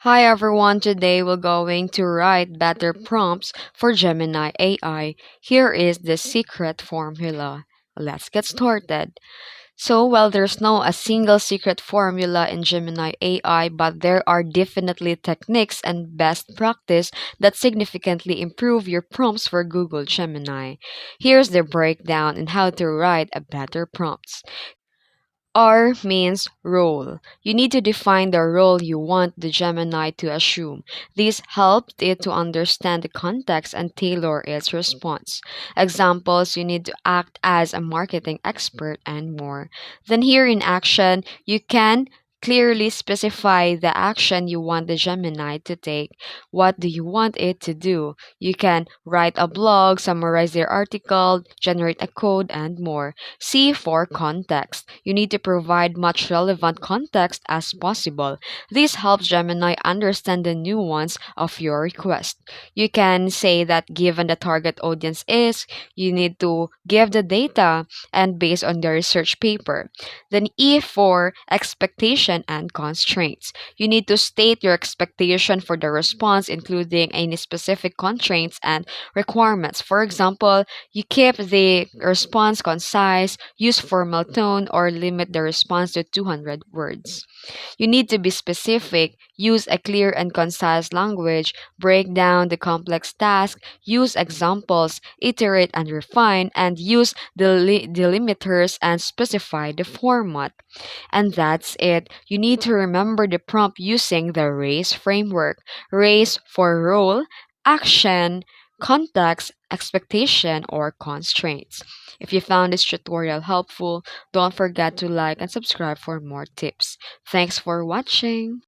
Hi everyone, today we're going to write better prompts for Gemini AI. Here is the secret formula. Let's get started. While there's no a single secret formula in Gemini AI, but there are definitely techniques and best practice that significantly improve your prompts for Google Gemini. Here's the breakdown on how to write a better prompts. R means role. You need to define the role you want the Gemini to assume. This helps it to understand the context and tailor its response. Examples, you need to act as a marketing expert and more. Then here in action, you can clearly specify the action you want the Gemini to take. What do you want it to do? You can write a blog, summarize your article, generate a code, and more. C for context. You need to provide much relevant context as possible. This helps Gemini understand the nuance of your request. You can say that given the target audience is, you need to give the data and based on the research paper. Then E for expectation and constraints. You need to state your expectation for the response, including any specific constraints and requirements. For example, you keep the response concise, use formal tone, or limit the response to 200 words. You need to be specific, use a clear and concise language, break down the complex task, use examples, iterate and refine, and use delimiters and specify the format. And that's it. You need to remember the prompt using the RACE framework. RACE for role, action, context, expectation, or constraints. If you found this tutorial helpful, don't forget to like and subscribe for more tips. Thanks for watching.